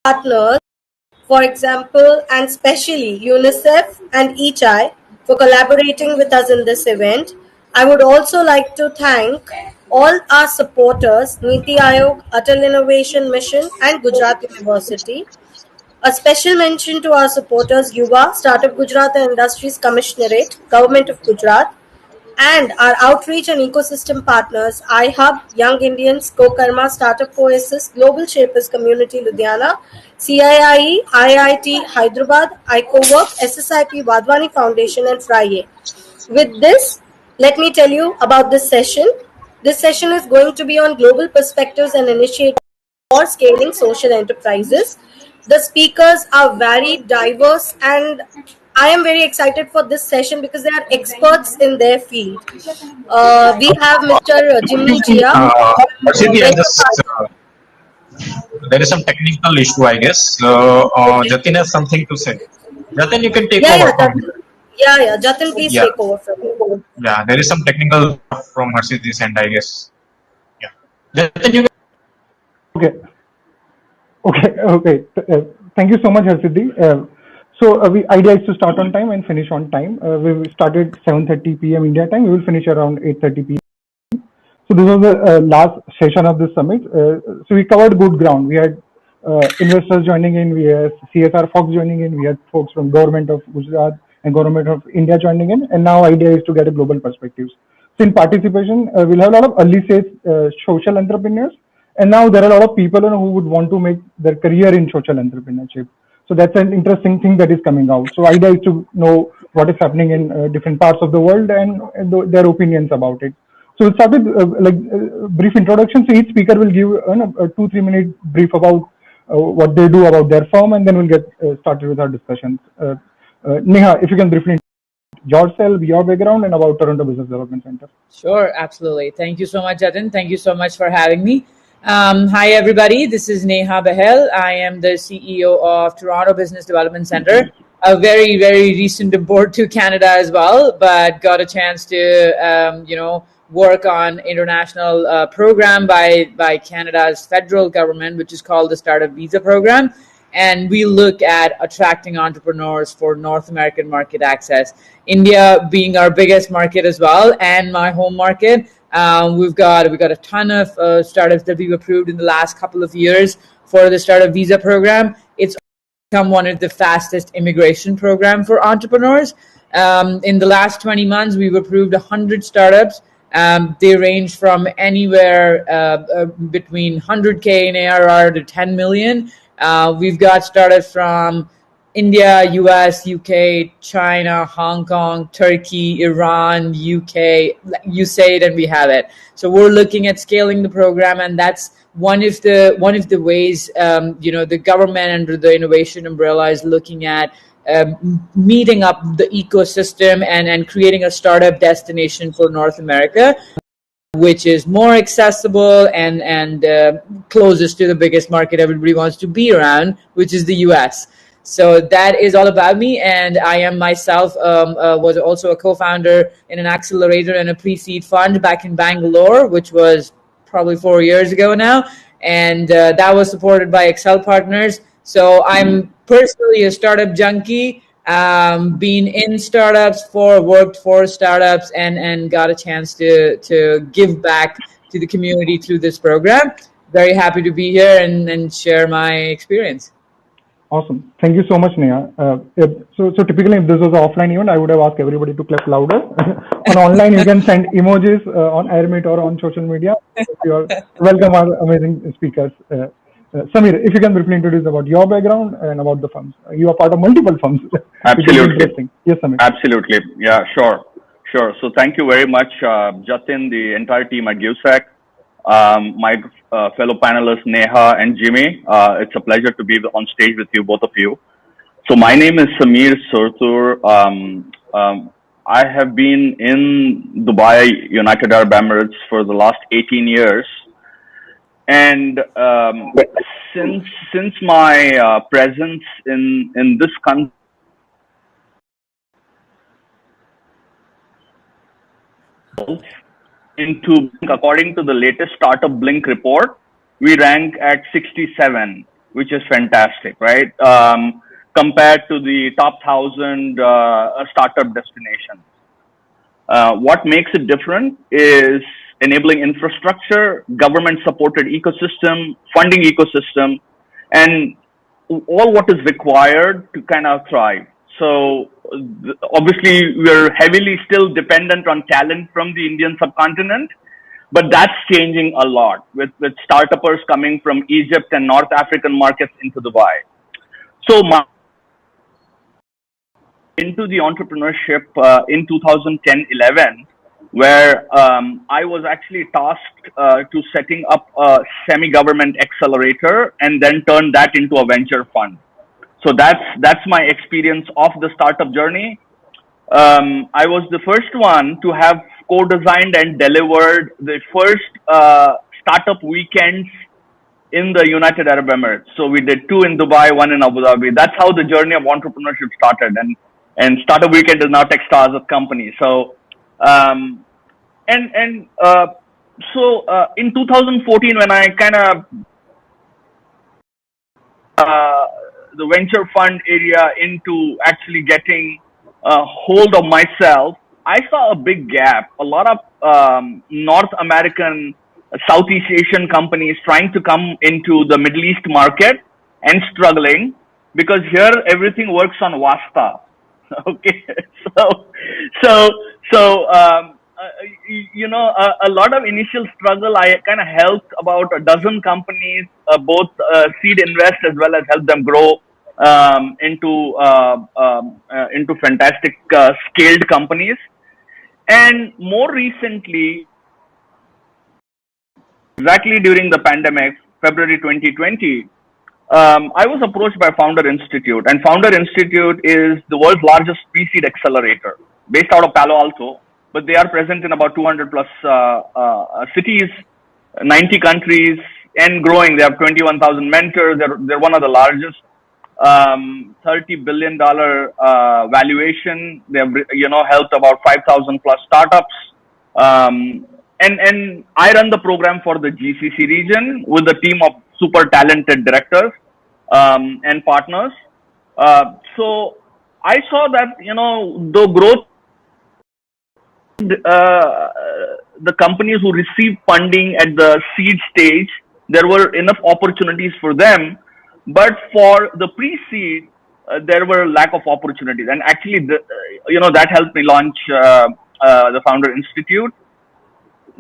partners, for example, and especially UNICEF and eChai for collaborating with us in this event. I would also like to thank all our supporters, NITI Aayog, Atal Innovation Mission, and Gujarat University. A special mention to our supporters, Yuva, Startup Gujarat and Industries Commissionerate, Government of Gujarat, and our outreach and ecosystem partners, iHub, Young Indians, Co-Karma, Startup Oasis, Global Shapers Community Ludhiana, CIIE, IIT Hyderabad, iCowork, SSIP Wadhwani Foundation, and FRIA. With this, let me tell you about this session. This session is going to be on global perspectives and initiatives for scaling social enterprises. The speakers are very diverse, and I am very excited for this session because they are experts in their field. We have Mr. Jimmy Chia. Actually, there is some technical issue, I guess. Jatin has something to say. Jatin, you can take over from here. Yeah. Jatin, please take over from here. Yeah, there is some technical from Harshit's end, I guess. Yeah. Jatin, you can... Okay. Thank you so much, Harshit. Idea is to start on time and finish on time. We started 7:30 p.m. India time. We will finish around 8:30 p.m. So this was the last session of this summit. So we covered good ground. We had investors joining in, we had CSR folks joining in, we had folks from Government of Gujarat and Government of India joining in, and now idea is to get a global perspectives. So in participation, we'll have a lot of early stage social entrepreneurs, and now there are a lot of people who would want to make their career in social entrepreneurship. So that's an interesting thing that is coming out. So idea is to know what is happening in different parts of the world and their opinions about it. So we'll start with brief introduction. So each speaker will give a 2-3 minute brief about what they do about their firm, and then we'll get started with our discussions. Neha, if you can briefly introduce yourself, your background, and about Toronto Business Development Center. Sure, absolutely. Thank you so much, Jatin. Thank you so much for having me. Hi, everybody. This is Neha Bahel. I am the CEO of Toronto Business Development Center. A very, very recent import to Canada as well, but got a chance to, work on international program by Canada's federal government, which is called the Startup Visa Program. And we look at attracting entrepreneurs for North American market access. India being our biggest market as well, and my home market. We've got a ton of startups that we've approved in the last couple of years for the Startup Visa Program. It's become one of the fastest immigration program for entrepreneurs. In the last 20 months, we've approved 100 startups. They range from anywhere between 100K in ARR to 10 million. We've got startups from India, US, UK, China, Hong Kong, Turkey, Iran, UK. You say it and we have it. So we're looking at scaling the program, and that's one of the ways the government under the innovation umbrella is looking at meeting up the ecosystem and creating a startup destination for North America, which is more accessible and closest to the biggest market everybody wants to be around, which is the US. So that is all about me, and I am myself was also a co-founder in an accelerator and a pre-seed fund back in Bangalore, which was probably 4 years ago now, and that was supported by Excel Partners. So I'm personally a startup junkie, been in startups, worked for startups, and got a chance to give back to the community through this program. Very happy to be here and share my experience. Awesome. Thank you so much, Neha. So typically, if this was an offline event, I would have asked everybody to clap louder. On online, you can send emojis on Airmeet or on social media. You're welcome, our amazing speakers. Samir, if you can briefly introduce about your background and about the firms. You are part of multiple firms. Absolutely. Yes, Samir. Absolutely. Yeah, sure. So thank you very much, Jatin, the entire team at GUSEC, my fellow panelists, Neha and Jimmy. It's a pleasure to be on stage with you, both of you. So my name is Samir Surtur. I have been in Dubai, United Arab Emirates for the last 18 years. And since my presence in this country, according to the latest Startup Blink report, we rank at 67 which is fantastic, right? Compared to the top 1,000 startup destinations. What makes it different is enabling infrastructure, government-supported ecosystem, funding ecosystem, and all what is required to kind of thrive. So obviously, we're heavily still dependent on talent from the Indian subcontinent, but that's changing a lot with startuppers coming from Egypt and North African markets into Dubai. So into the entrepreneurship in 2010-11, where I was actually tasked to setting up a semi-government accelerator and then turn that into a venture fund. So that's my experience of the startup journey. I was the first one to have co-designed and delivered the first startup weekends in the United Arab Emirates. So we did 2 in Dubai, 1 in Abu Dhabi. That's how the journey of entrepreneurship started. And Startup Weekend is now TechStars' company. So, in 2014, when I kind of the venture fund area into actually getting a hold of myself, I saw a big gap. A lot of North American, Southeast Asian companies trying to come into the Middle East market and struggling because here everything works on Wasta. Okay, a lot of initial struggle. I kind of helped about a dozen companies, both seed invest as well as help them grow into fantastic scaled companies. And more recently, exactly during the pandemic, February 2020. I was approached by Founder Institute, and Founder Institute is the world's largest pre-seed accelerator based out of Palo Alto, but they are present in about 200 plus cities, 90 countries, and growing. They have 21,000 mentors. They're one of the largest, $30 billion valuation. They have helped about 5,000 plus startups. And I run the program for the GCC region with a team of super talented directors and partners. So I saw that, the growth, the companies who received funding at the seed stage, there were enough opportunities for them. But for the pre-seed, there were lack of opportunities. And actually, that helped me launch the Founder Institute.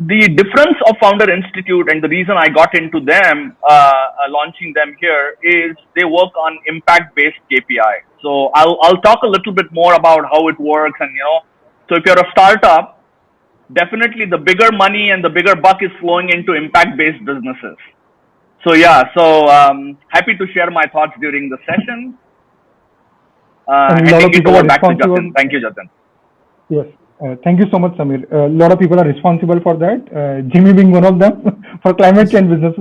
The difference of Founder Institute and the reason I got into them, launching them here, is they work on impact-based KPI. So I'll talk a little bit more about how it works. And, so if you're a startup, definitely the bigger money and the bigger buck is flowing into impact-based businesses. So happy to share my thoughts during the session. Handing it over back to Jatin. Thank you, Jatin. Yes. Thank you so much, Samir. A lot of people are responsible for that. Jimmy being one of them for climate change business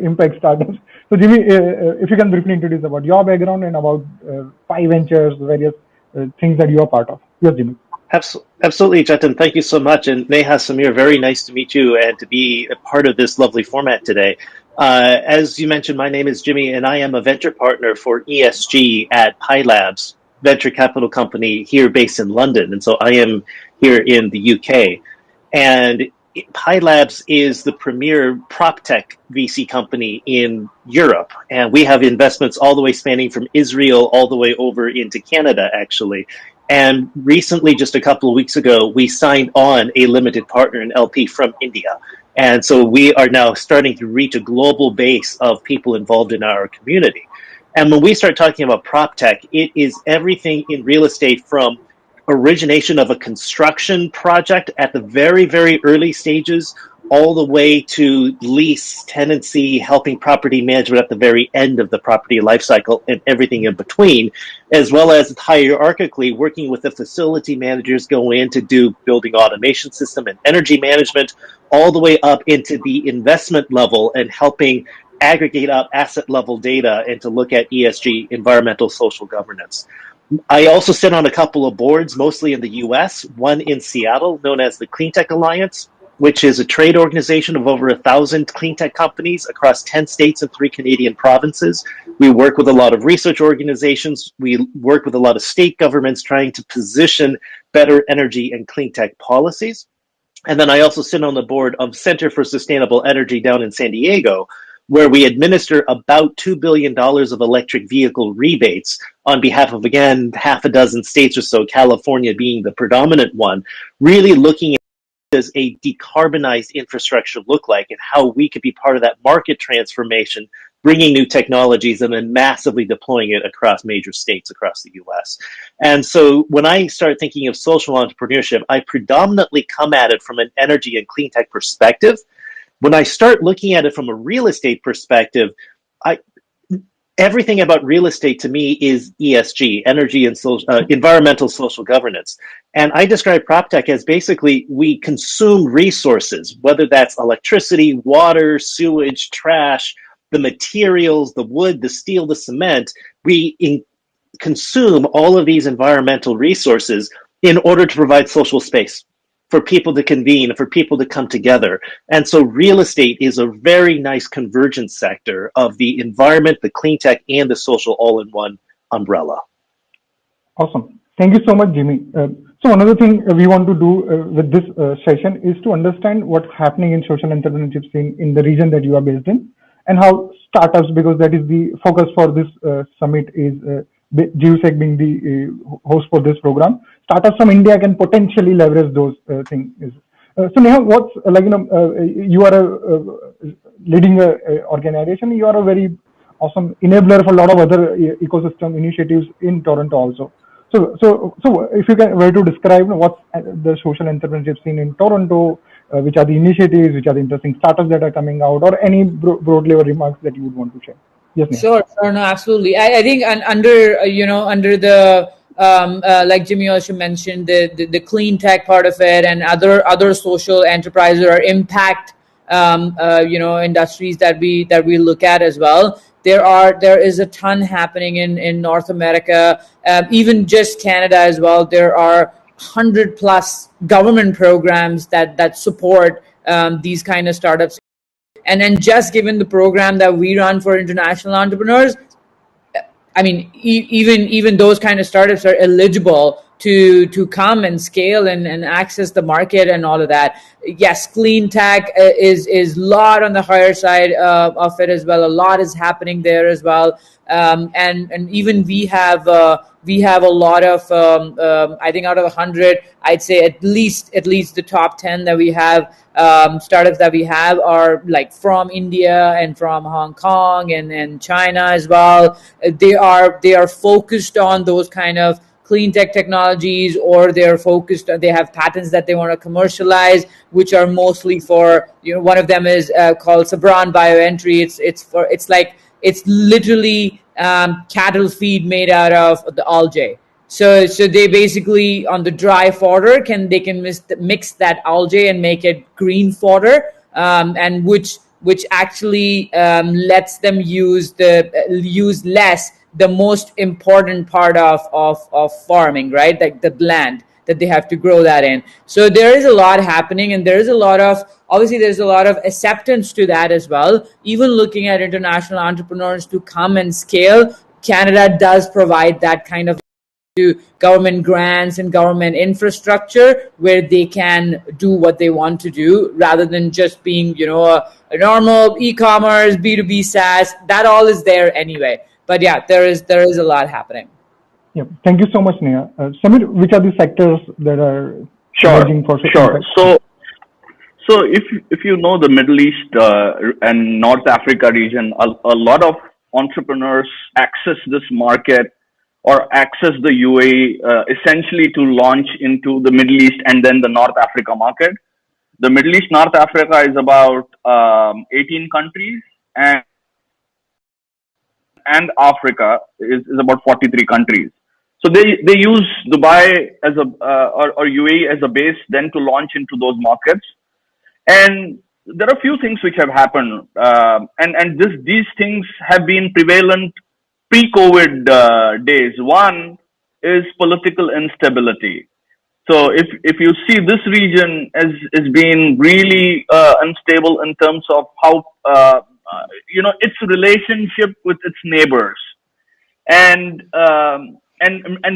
impact startups. So Jimmy, if you can briefly introduce about your background and about 5 ventures, various things that you are part of. Yes, Jimmy. Absolutely, Jatin. Thank you so much. And Neha, Samir, very nice to meet you and to be a part of this lovely format today. As you mentioned, my name is Jimmy and I am a venture partner for ESG at Pi Labs, venture capital company here based in London. And so I am here in the UK. And Pi Labs is the premier prop tech VC company in Europe. And we have investments all the way spanning from Israel all the way over into Canada, actually. And recently, just a couple of weeks ago, we signed on a limited partner, an LP from India. And so we are now starting to reach a global base of people involved in our community. And when we start talking about prop tech, it is everything in real estate from origination of a construction project at the very, very early stages, all the way to lease, tenancy, helping property management at the very end of the property life cycle and everything in between, as well as hierarchically working with the facility managers going in to do building automation system and energy management, all the way up into the investment level and helping aggregate up asset level data and to look at ESG, environmental, social governance. I also sit on a couple of boards, mostly in the US, one in Seattle, known as the Cleantech Alliance, which is a trade organization of over 1,000 clean tech companies across 10 states and 3 Canadian provinces. We work with a lot of research organizations. We work with a lot of state governments trying to position better energy and clean tech policies. And then I also sit on the board of Center for Sustainable Energy down in San Diego, where we administer about $2 billion of electric vehicle rebates on behalf of, again, half a dozen states or so, California being the predominant one, really looking at what does a decarbonized infrastructure look like and how we could be part of that market transformation, bringing new technologies and then massively deploying it across major states across the US. And so when I start thinking of social entrepreneurship, I predominantly come at it from an energy and clean tech perspective. When I start looking at it from a real estate perspective, everything about real estate to me is ESG, energy and social, environmental social governance. And I describe PropTech as basically we consume resources, whether that's electricity, water, sewage, trash, the materials, the wood, the steel, the cement. We consume all of these environmental resources in order to provide social space for people to convene, for people to come together. And so real estate is a very nice convergence sector of the environment, the clean tech, and the social all-in-one umbrella. Awesome. Thank you so much, Jimmy. So another thing we want to do with this session is to understand what's happening in social entrepreneurship scene in the region that you are based in, and how startups, because that is the focus for this summit, is GUSEC being the host for this program. Startups from India can potentially leverage those things. So Neha, what's you are leading an organization. You are a very awesome enabler for a lot of other ecosystem initiatives in Toronto also. So if you were to describe what's the social entrepreneurship scene in Toronto, which are the initiatives, which are the interesting startups that are coming out, or any broad level remarks that you would want to share. Yes, Neha. Sure, no, absolutely. I think under the like Jimmy also mentioned, the clean tech part of it, and other social enterprises or impact industries that we look at as well. There is a ton happening in North America, even just Canada as well. There are 100+ government programs that support these kind of startups. And then just given the program that we run for international entrepreneurs, I mean, even those kind of startups are eligible to come and scale and access the market and all of that. Yes, clean tech is a lot on the higher side of it as well. A lot is happening there as well. And even we have a lot of I think out of 100, I'd say at least the top 10 that we have, startups that we have are like from India and from Hong Kong and China as well. They are focused on those kind of clean tech technologies, or they have patents that they want to commercialize, which are mostly for, one of them is called Sabran Bioentry. It's literally cattle feed made out of the algae. So they basically, on the dry fodder, they can mix that algae and make it green fodder, and which actually lets them use less the most important part of farming, right? Like the land that they have to grow that in. So there is a lot happening, and there's a lot of acceptance to that as well. Even looking at international entrepreneurs to come and scale, Canada does provide that kind of to government grants and government infrastructure where they can do what they want to do, rather than just being, a normal e-commerce, B2B SaaS. That all is there anyway. But yeah, there is a lot happening. Yeah, thank you so much, Neha. Samir, which are the sectors that are emerging for Sure. So if you know the Middle East and North Africa region, a lot of entrepreneurs access this market or access the UAE essentially to launch into the Middle East and then the North Africa market. The Middle East, North Africa is about 18 countries, and Africa is about 43 countries. So they use Dubai as or UAE as a base then to launch into those markets. And there are a few things which have happened, and these things have been prevalent pre-COVID days. One is political instability. So if you see this region as being really unstable in terms of how its relationship with its neighbors, and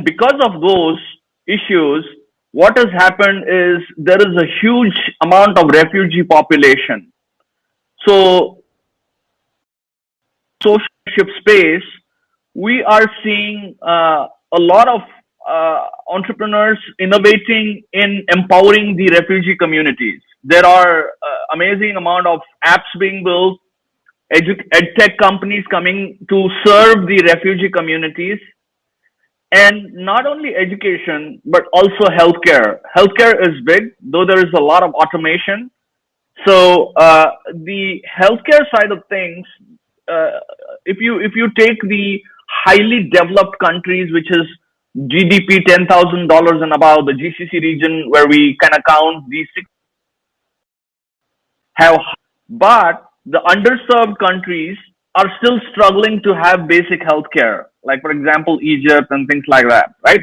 because of those issues, what has happened is there is a huge amount of refugee population. So social space, we are seeing a lot of entrepreneurs innovating in empowering the refugee communities. There are amazing amount of apps being built, edtech companies coming to serve the refugee communities, and not only education but also healthcare. Healthcare is big, though there is a lot of automation. So the healthcare side of things, if you take the highly developed countries, which is GDP $10,000 and above, the GCC region, where we can account these six have, but the underserved countries are still struggling to have basic healthcare, like for example Egypt and things like that, right?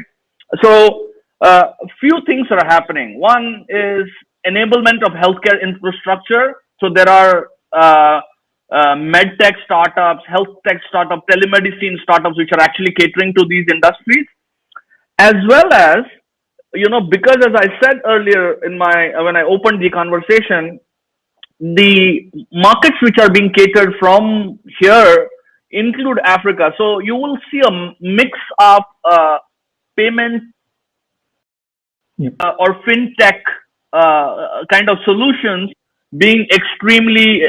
So a few things are happening. One is enablement of healthcare infrastructure. So there are med tech startups, health tech startups, telemedicine startups, which are actually catering to these industries, as well as, because as I said earlier when I opened the conversation, the markets which are being catered from here include Africa. So you will see a mix of payment or fintech kind of solutions being extremely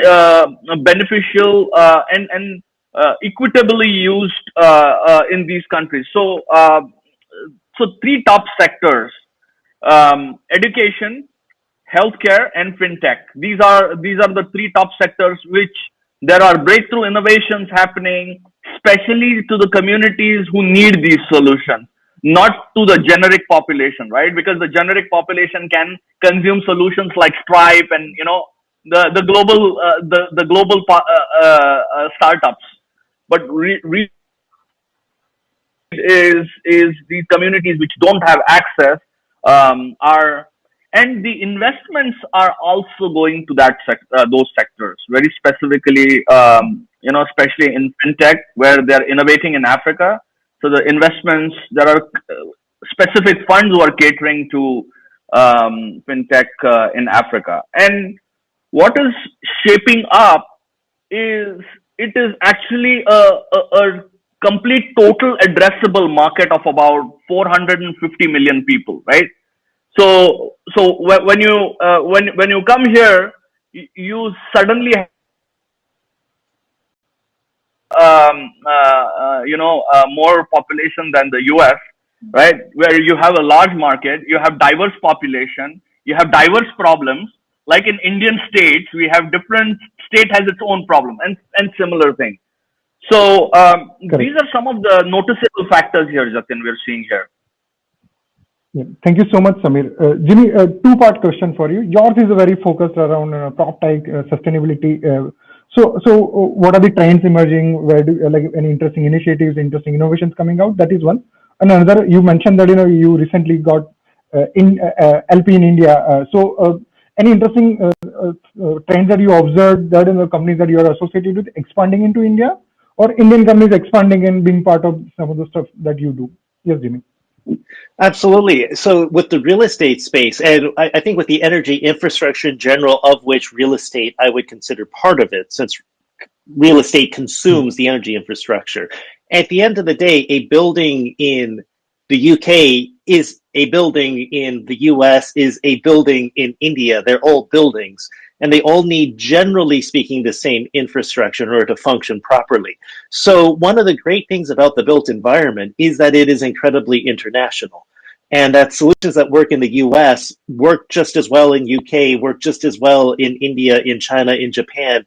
beneficial and equitably used in these countries. So three top sectors: education, healthcare, and fintech. These are the three top sectors which there are breakthrough innovations happening, especially to the communities who need these solutions, not to the generic population, right? Because the generic population can consume solutions like Stripe and the global startups, but is these communities which don't have access and the investments are also going to those sectors very specifically, especially in fintech, where they're innovating in Africa. So the investments, there are specific funds who are catering to fintech in Africa. And what is shaping up is it is actually a complete total addressable market of about 450 million people, right? So when you come here, you suddenly more population than the US, right? Where you have a large market, you have diverse population, you have diverse problems. Like in Indian states, we have different state has its own problem and similar thing. So these are some of the noticeable factors here, Jatin, we're seeing here. Yeah. Thank you so much, Samir. Jimmy, a two-part question for you. Yours is very focused around PropTech, sustainability. So what are the trends emerging? Where like any interesting initiatives, interesting innovations coming out? That is one. And another, you mentioned that you recently got LP in India. Any interesting trends that you observed that in the companies that you are associated with expanding into India, or Indian companies expanding and being part of some of the stuff that you do? Yes, Jimmy. Absolutely. So with the real estate space, and I think with the energy infrastructure in general, of which real estate I would consider part of it, since real estate consumes the energy infrastructure. At the end of the day, a building in the UK is a building in the US, is a building in India. They're all buildings, and they all need, generally speaking, the same infrastructure in order to function properly. So one of the great things about the built environment is that it is incredibly international, and that solutions that work in the US work just as well in UK, work just as well in India, in China, in Japan.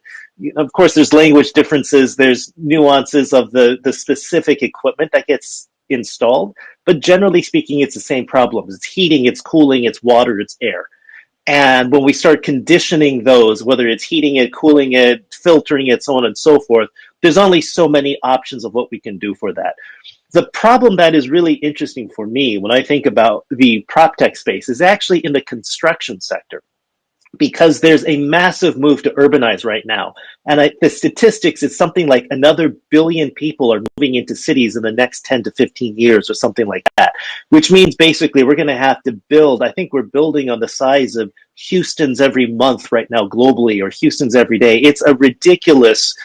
Of course, there's language differences, there's nuances of the specific equipment that gets installed, but generally speaking, it's the same problems. It's heating, it's cooling, it's water, it's air. And when we start conditioning those, whether it's heating it, cooling it, filtering it, so on and so forth, there's only so many options of what we can do for that. The problem that is really interesting for me when I think about the prop tech space is actually in the construction sector, because there's a massive move to urbanize right now. And the statistics is something like another billion people are moving into cities in the next 10 to 15 years or something like that, which means basically we're going to have to build, I think we're building on the size of Houston's every month right now globally, or Houston's every day. It's a ridiculous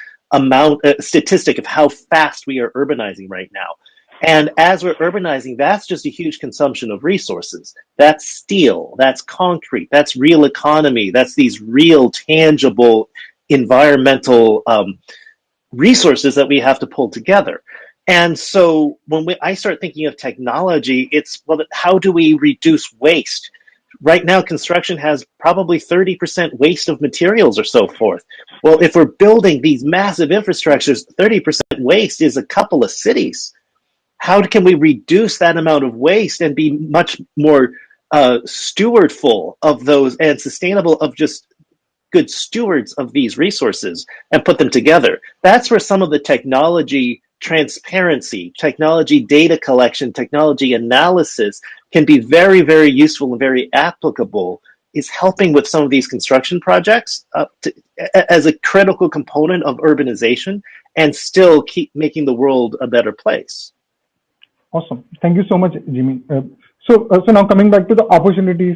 statistic of how fast we are urbanizing right now. And as we're urbanizing, that's just a huge consumption of resources. That's steel, that's concrete, that's real economy, that's these real tangible environmental resources that we have to pull together. And so when I start thinking of technology, it's, well, how do we reduce waste? Right now, construction has probably 30% waste of materials or so forth. Well, if we're building these massive infrastructures, 30% waste is a couple of cities. How can we reduce that amount of waste and be much more stewardful of those and sustainable, of just good stewards of these resources and put them together? That's where some of the technology transparency, technology data collection, technology analysis can be very, very useful and very applicable, is helping with some of these construction projects as a critical component of urbanization and still keep making the world a better place. Awesome. Thank you so much, Jimmy. So now coming back to the opportunities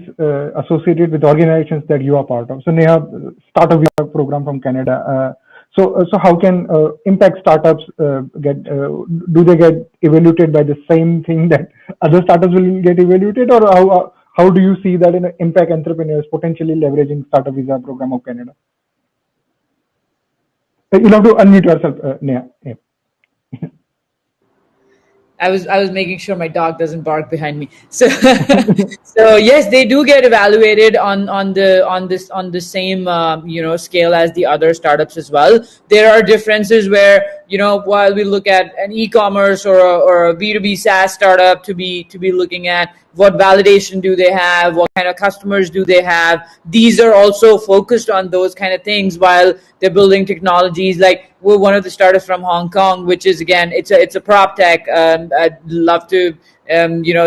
associated with organizations that you are part of. So Neha, startup visa program from Canada. So how can impact startups do they get evaluated by the same thing that other startups will get evaluated, or how do you see that in impact entrepreneurs potentially leveraging startup visa program of Canada? You'll have to unmute yourself, Neha. Yeah. I was making sure my dog doesn't bark behind me. So so yes, they do get evaluated on the same scale as the other startups as well. There are differences where, while we look at an e-commerce or a B2B SaaS startup to be looking at what validation do they have, what kind of customers do they have, these are also focused on those kind of things while they're building technologies. Like, we're one of the startups from Hong Kong, which is, again, it's a prop tech. I'd love to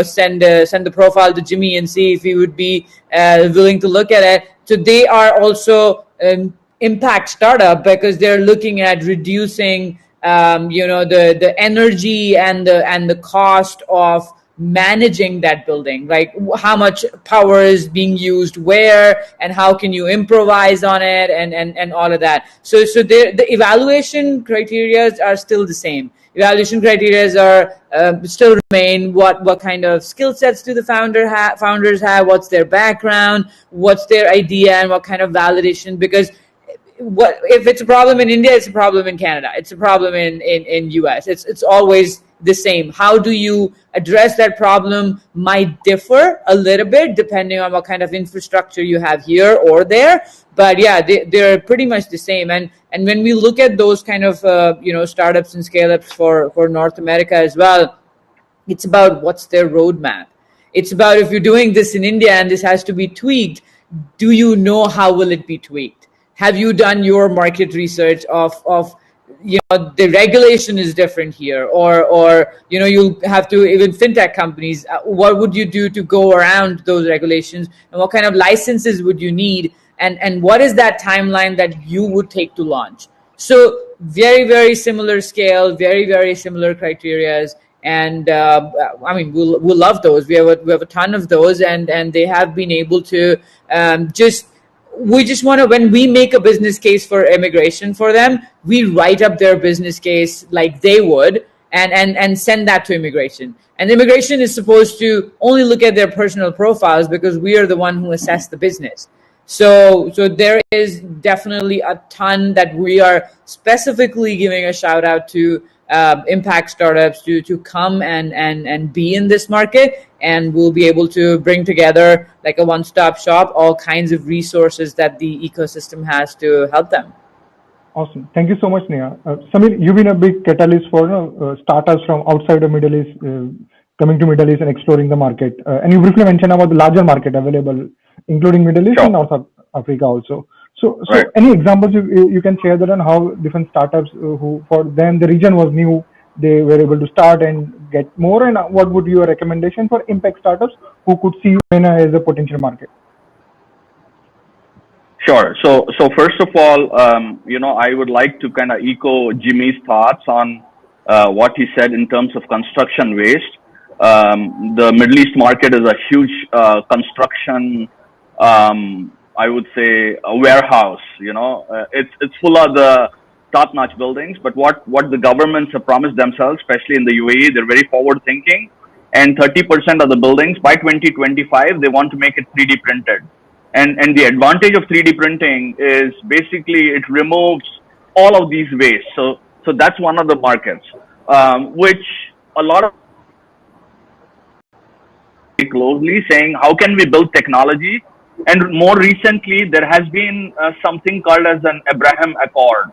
send the profile to Jimmy and see if he would be willing to look at it. So they are also an impact startup because they're looking at reducing the energy and the cost of managing that building, like how much power is being used where, and how can you improvise on it, and all of that. So the evaluation criteria are still the same. Evaluation criteria are still remain. What kind of skill sets do the founders have? What's their background? What's their idea? And what kind of validation? Because if it's a problem in India, it's a problem in Canada. It's a problem in US. It's always the same. How do you address that problem might differ a little bit depending on what kind of infrastructure you have here or there. But yeah, they're pretty much the same. And when we look at those kind of startups and scale-ups for North America as well, it's about what's their roadmap. It's about, if you're doing this in India and this has to be tweaked, do you know how will it be tweaked? Have you done your market research of the regulation is different here, or you have to, even fintech companies, what would you do to go around those regulations, and what kind of licenses would you need, and what is that timeline that you would take to launch? So very, very similar scale, very, very similar criterias. And we'll love those. We have a ton of those, and they have been able to we just want to, when we make a business case for immigration for them, we write up their business case like they would and send that to immigration. And immigration is supposed to only look at their personal profiles because we are the one who assess the business. So there is definitely a ton that we are specifically giving a shout out to impact startups to come and be in this market, and we'll be able to bring together like a one-stop shop, all kinds of resources that the ecosystem has to help them. Awesome. Thank you so much, Neha. Samir, you've been a big catalyst for startups from outside the Middle East coming to Middle East and exploring the market. And you briefly mentioned about the larger market available including Middle East Sure. and North Africa also. So Right. any examples you can share that on how different startups who for them the region was new, they were able to start and get more, and what would your recommendation for impact startups who could see MENA as a potential market? Sure. So first of all, I would like to kind of echo Jimmy's thoughts on what he said in terms of construction waste. The Middle East market is a huge construction, I would say, a warehouse. It's full of the top-notch buildings. But what the governments have promised themselves, especially in the UAE, they're very forward-thinking. And 30% of the buildings by 2025, they want to make it 3D printed. And the advantage of 3D printing is basically it removes all of these wastes. So that's one of the markets, which a lot of closely saying, how can we build technology? And more recently, there has been something called as an Abraham Accord.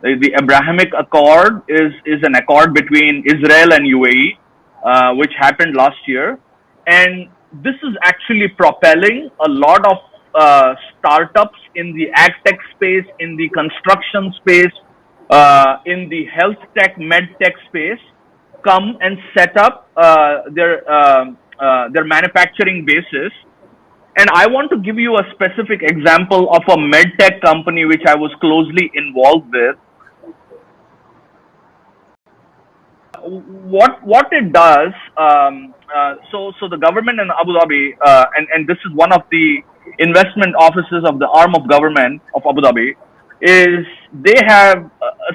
The Abrahamic Accord is an accord between Israel and UAE, which happened last year. And this is actually propelling a lot of startups in the ag tech space, in the construction space, in the health tech, med tech space, come and set up their manufacturing bases. And I want to give you a specific example of a med tech company which I was closely involved with. What it does, so the government in Abu Dhabi, and this is one of the investment offices of the arm of government of Abu Dhabi, is they have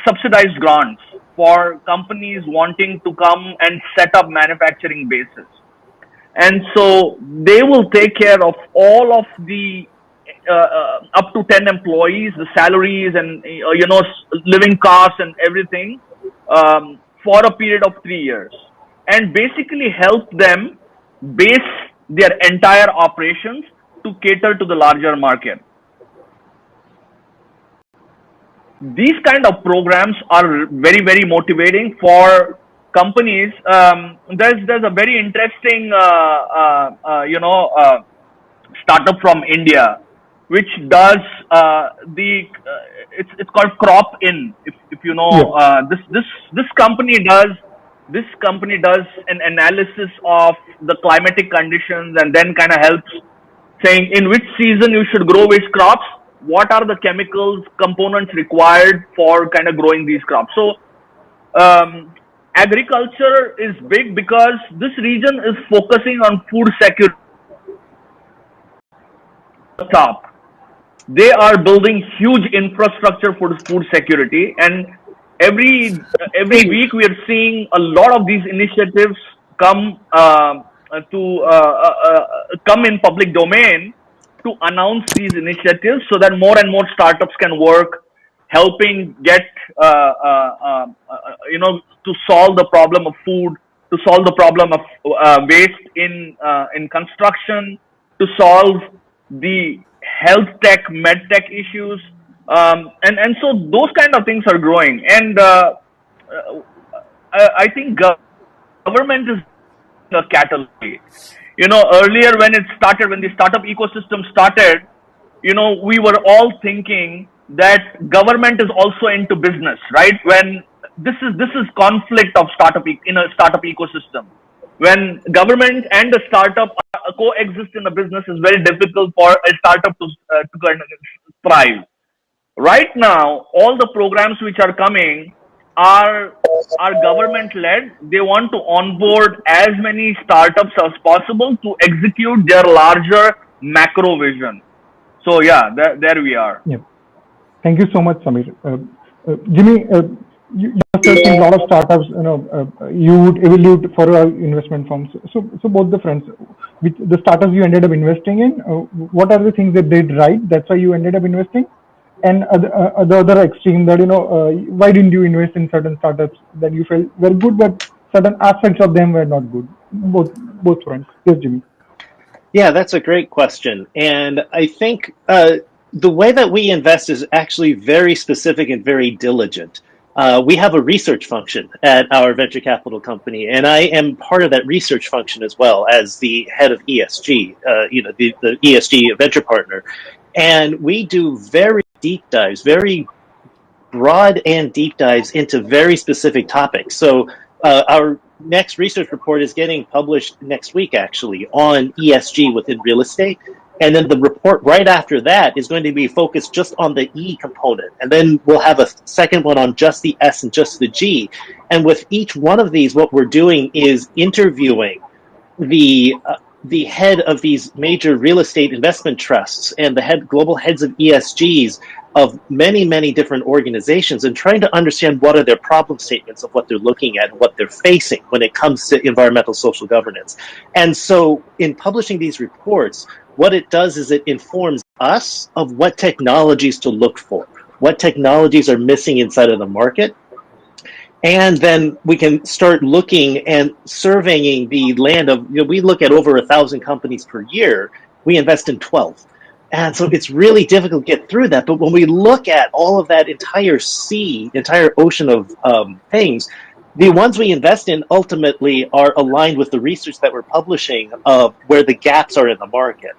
subsidized grants for companies wanting to come and set up manufacturing bases. And so they will take care of all of the up to 10 employees, the salaries and living costs and everything for a period of 3 years, and basically help them base their entire operations to cater to the larger market. These kind of programs are very, very motivating for companies. There's a very interesting startup from India which does it's called Crop In. If you know, this company does an analysis of the climatic conditions and then kind of helps saying in which season you should grow which crops, what are the chemicals components required for kind of growing these crops. So agriculture is big because this region is focusing on food security. Top, they are building huge infrastructure for food security, and every week we are seeing a lot of these initiatives come come in public domain to announce these initiatives so that more and more startups can work, helping get to solve the problem of food, to solve the problem of waste in construction, to solve the health tech, med tech issues, and so those kind of things are growing. And I think government is a catalyst. Earlier when it started, when the startup ecosystem started, we were all thinking that government is also into business, right? When this is conflict of startup in a startup ecosystem. When government and a startup coexist in a business, is very difficult for a startup to thrive. Right now, all the programs which are coming are government led. They want to onboard as many startups as possible to execute their larger macro vision. So yeah, there we are. Yeah. Thank you so much, Samir. Jimmy, you have seen a lot of startups. You would evaluate for our investment firms. So both the fronts, with the startups you ended up investing in, what are the things that they did right? That's why you ended up investing. And the other extreme, that why didn't you invest in certain startups that you felt were good, but certain aspects of them were not good? Both fronts. Yes, Jimmy. Yeah, that's a great question, and I think the way that we invest is actually very specific and very diligent. We have a research function at our venture capital company, and I am part of that research function as well as the head of ESG, the ESG venture partner. And we do very deep dives, very broad and deep dives into very specific topics. So our next research report is getting published next week, actually, on ESG within real estate. And then the report right after that is going to be focused just on the E component. And then we'll have a second one on just the S and just the G. And with each one of these, what we're doing is interviewing the head of these major real estate investment trusts and the global heads of ESGs of many, many different organizations, and trying to understand what are their problem statements of what they're looking at and what they're facing when it comes to environmental social governance. And so in publishing these reports, what it does is it informs us of what technologies to look for, what technologies are missing inside of the market. And then we can start looking and surveying the land of, we look at over 1,000 companies per year. We invest in 12. And so it's really difficult to get through that. But when we look at all of that entire ocean of things, the ones we invest in ultimately are aligned with the research that we're publishing of where the gaps are in the market.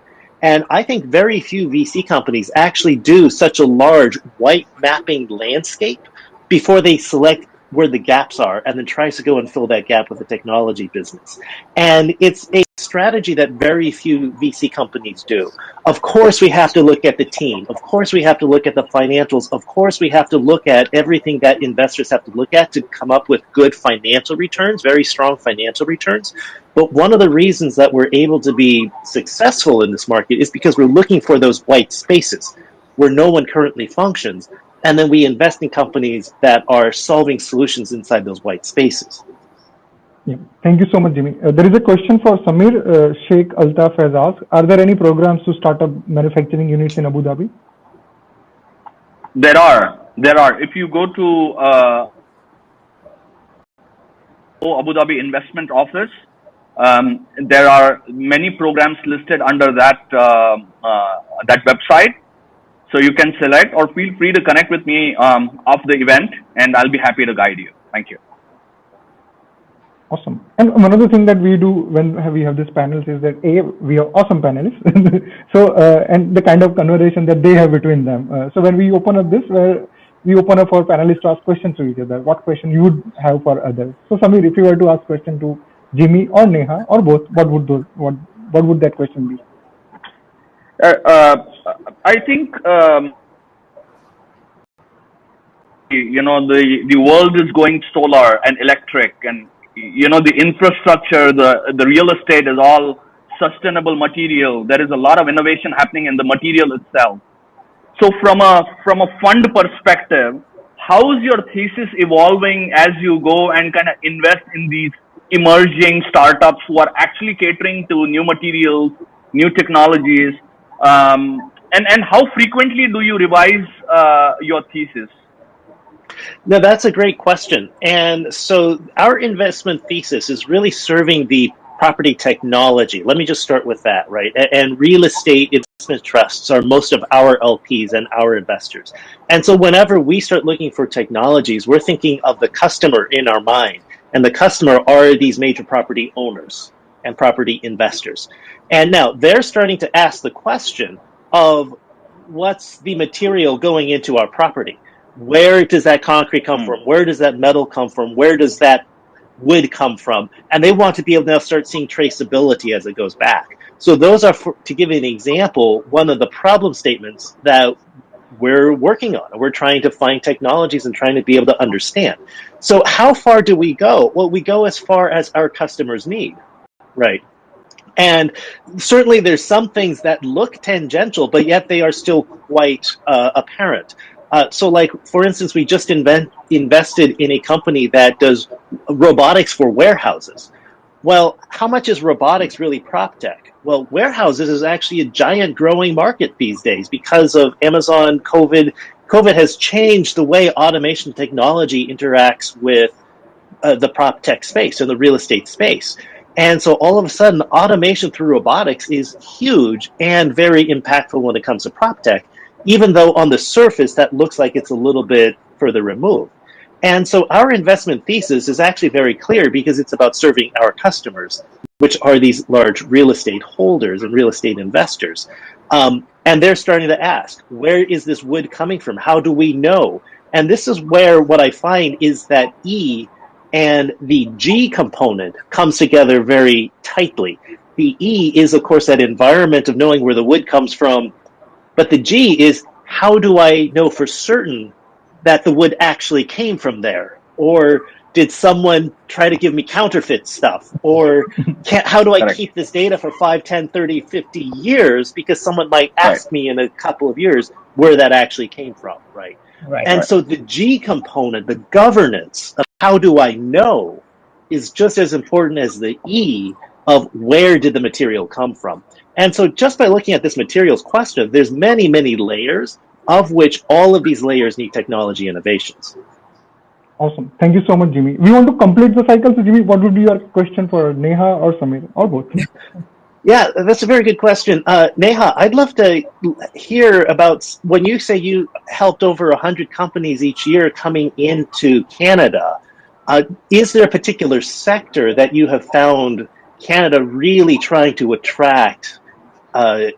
And I think very few VC companies actually do such a large white mapping landscape before they select where the gaps are and then tries to go and fill that gap with a technology business. And it's a strategy that very few VC companies do. Of course, we have to look at the team. Of course, we have to look at the financials. Of course, we have to look at everything that investors have to look at to come up with good financial returns, very strong financial returns. But one of the reasons that we're able to be successful in this market is because we're looking for those white spaces where no one currently functions. And then we invest in companies that are solving solutions inside those white spaces. Yeah. Thank you so much, Jimmy. There is a question for Samir. Sheikh Altaf has asked, are there any programs to start up manufacturing units in Abu Dhabi? There are. If you go to Abu Dhabi Investment Office, there are many programs listed under that website. So you can select, or feel free to connect with me after the event, and I'll be happy to guide you. Thank you. Awesome. And one of the things that we do when we have these panels is that we are awesome panelists. So and the kind of conversation that they have between them. So when we open up this, we open up for panelists to ask questions to each other. What question you would have for others? So Samir, if you were to ask question to Jimmy or Neha or both, what would that question be? I think the world is going solar and electric, and the infrastructure, the real estate is all sustainable material. There is a lot of innovation happening in the material itself. So from a fund perspective, how is your thesis evolving as you go and kind of invest in these emerging startups who are actually catering to new materials, new technologies? And how frequently do you revise your thesis? No, that's a great question. And so our investment thesis is really serving the property technology. Let me just start with that, right? And real estate investment trusts are most of our LPs and our investors. And so whenever we start looking for technologies, we're thinking of the customer in our mind. And the customer are these major property owners and property investors. And now they're starting to ask the question of what's the material going into our property? Where does that concrete come from? Where does that metal come from? Where does that wood come from? And they want to be able to now start seeing traceability as it goes back. So those are, to give you an example, one of the problem statements that we're working on. We're trying to find technologies and trying to be able to understand. So how far do we go? Well, we go as far as our customers need, right? And certainly there's some things that look tangential, but yet they are still quite apparent. So like, for instance, we just invested in a company that does robotics for warehouses. Well, how much is robotics really prop tech? Well, warehouses is actually a giant growing market these days because of Amazon, COVID. COVID has changed the way automation technology interacts with the prop tech space and the real estate space. And so all of a sudden, automation through robotics is huge and very impactful when it comes to prop tech, even though on the surface that looks like it's a little bit further removed. And so our investment thesis is actually very clear because it's about serving our customers, which are these large real estate holders and real estate investors. And they're starting to ask, where is this wood coming from? How do we know? And this is where what I find is that E and the G component comes together very tightly. The E is, of course, that environment of knowing where the wood comes from. But the G is, how do I know for certain that the wood actually came from there? Or did someone try to give me counterfeit stuff? Or how do I Correct. keep this data for 5, 10, 30, 50 years? Because someone might ask me in a couple of years where that actually came from, right? Right. And so the G component, the governance of how do I know, is just as important as the E of where did the material come from. And so just by looking at this materials question, there's many, many layers, of which all of these layers need technology innovations. Awesome. Thank you so much, Jimmy. We want to complete the cycle. So, Jimmy, what would be your question for Neha or Samir or both? Yeah, that's a very good question. Neha, I'd love to hear about when you say you helped over 100 companies each year coming into Canada. Is there a particular sector that you have found Canada really trying to attract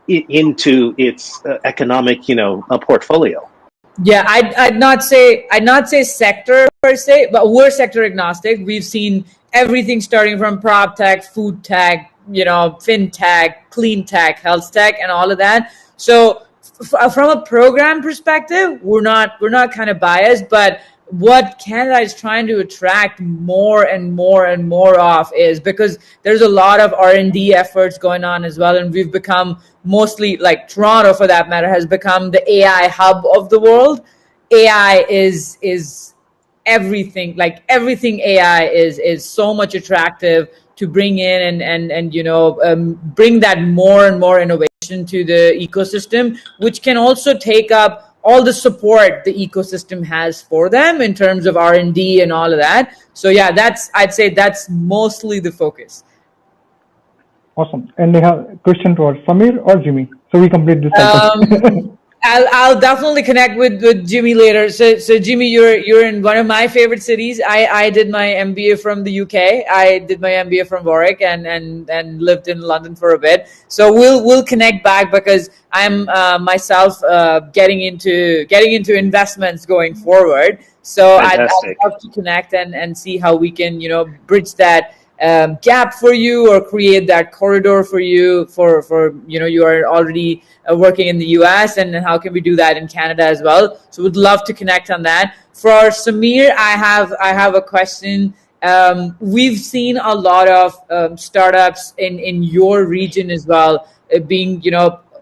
into its economic, portfolio? Yeah, I'd not say sector per se, but we're sector agnostic. We've seen everything starting from prop tech, food tech, fintech, clean tech, health tech, and all of that. So from a program perspective, we're not kind of biased, but what Canada is trying to attract more and more and more of is, because there's a lot of R&D efforts going on as well, and we've become mostly, like Toronto for that matter, has become the AI hub of the world. AI is everything, like everything AI is so much attractive to bring in and bring that more and more innovation to the ecosystem, which can also take up all the support the ecosystem has for them in terms of R&D and all of that. So yeah, I'd say that's mostly the focus. Awesome. And Neha, question for Samir or Jimmy? So we complete this cycle. I'll definitely connect with Jimmy later. So Jimmy, you're in one of my favorite cities. I did my MBA from the UK. I did my MBA from Warwick and lived in London for a bit. So we'll connect back because I'm myself getting into investments going forward. So I'd love to connect and see how we can bridge that gap for you or create that corridor for you for you are already working in the US, and how can we do that in Canada as well. So would love to connect on that. For Samir, I have a question. We've seen a lot of startups in your region as well being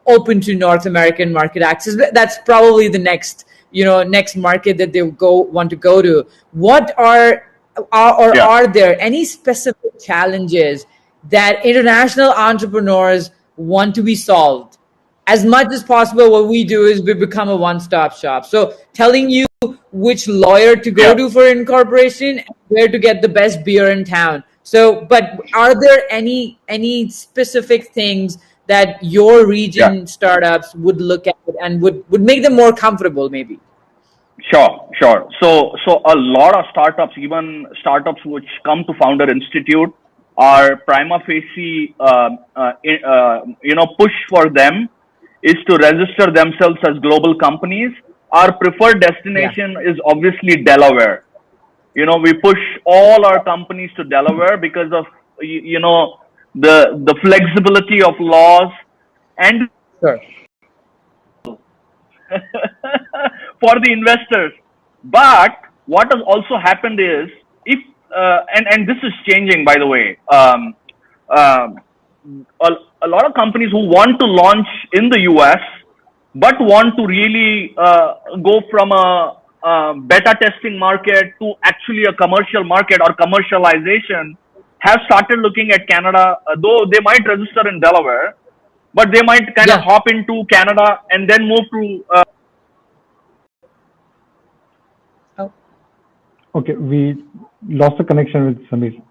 open to North American market access. That's probably the next market that they want to go to. What are there any specific challenges that international entrepreneurs want to be solved? As much as possible, what we do is we become a one-stop shop. So telling you which lawyer to go to for incorporation and where to get the best beer in town. So, but are there any specific things that your region startups would look at and would make them more comfortable maybe? Sure. So a lot of startups, even startups which come to Founder Institute, are prima facie, push for them is to register themselves as global companies. Our preferred destination is obviously Delaware. We push all our companies to Delaware because of, the flexibility of laws and for the investors. But what has also happened is, if and this is changing, by the way, a lot of companies who want to launch in the US but want to really go from a beta testing market to actually a commercial market or commercialization have started looking at Canada, though they might register in Delaware, but they might kind of hop into Canada and then move to Okay, we lost the connection with Samir.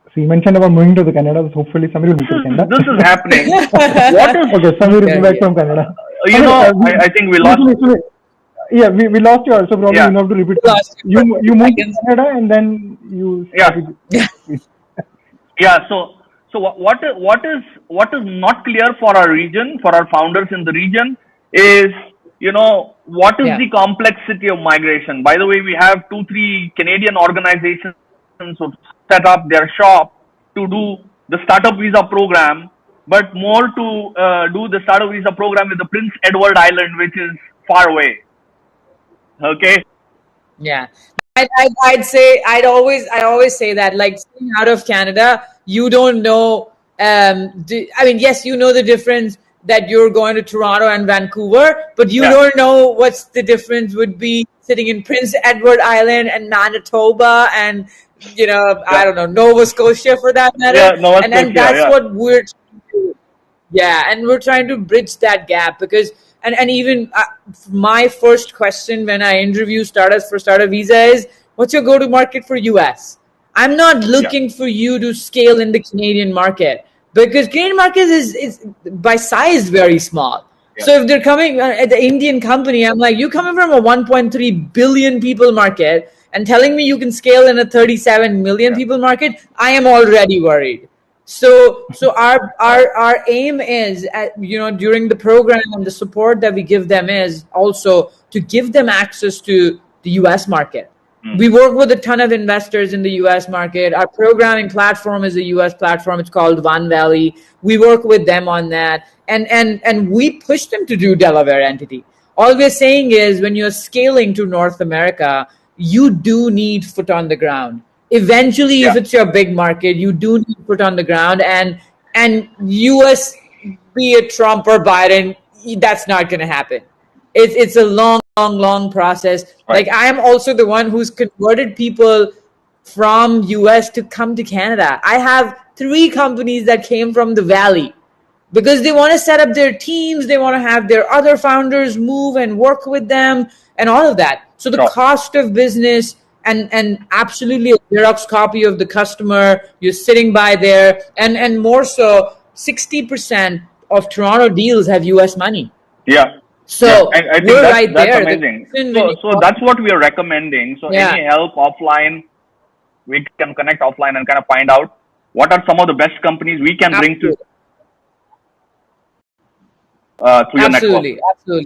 So you mentioned about moving to the Canada, so hopefully Samir will move to Canada. This is happening. What is okay, Samir is back from Canada. I think we lost. Yeah, we lost you, so probably Yeah. you have to repeat. Lost you for You moved to seconds. Canada and then you Yeah. started. Yeah. So what is not clear for our region, for our founders in the region, is what is Yeah. the complexity of migration. By the way, we have 2-3 Canadian organizations who set up their shop to do the startup visa program, but more to do the startup visa program with the Prince Edward Island, which is far away. Okay. Yeah, I'd say I always say that, like, staying out of Canada, you don't know. I mean, yes, you know the difference that you're going to Toronto and Vancouver, but you Yeah. don't know what's the difference would be sitting in Prince Edward Island and Manitoba and I don't know, Nova Scotia for that matter, Yeah. Nova and Scotia. that's Yeah. what we're trying to do. Yeah, and we're trying to bridge that gap because, and even my first question when I interview startups for startup visa is, what's your go to market for US? I'm not looking for you to scale in the Canadian market, because Canadian market is by size very small. Yeah. So if they're coming at the Indian company, I'm like, you coming from a 1.3 billion people market and telling me you can scale in a 37 million people market, I am already worried. So our aim is, during the program and the support that we give them is also to give them access to the US market. We work with a ton of investors in the US market. Our programming platform is a US platform. It's called One Valley. We work with them on that. And we push them to do Delaware entity. All we're saying is, when you're scaling to North America, you do need foot on the ground. Eventually, if it's your big market, you do need foot on the ground. And US, be it Trump or Biden, that's not going to happen. It's a long process. Right. Like, I am also the one who's converted people from US to come to Canada. I have 3 companies that came from the Valley because they want to set up their teams. They want to have their other founders move and work with them and all of that. So the cost of business and absolutely a Xerox copy of the customer, you're sitting by there. And more so, 60% of Toronto deals have US money. Yeah. So I think we're that's, right that's there. amazing. So that's what we are recommending. So any help offline, we can connect offline and kind of find out what are some of the best companies we can bring to your network.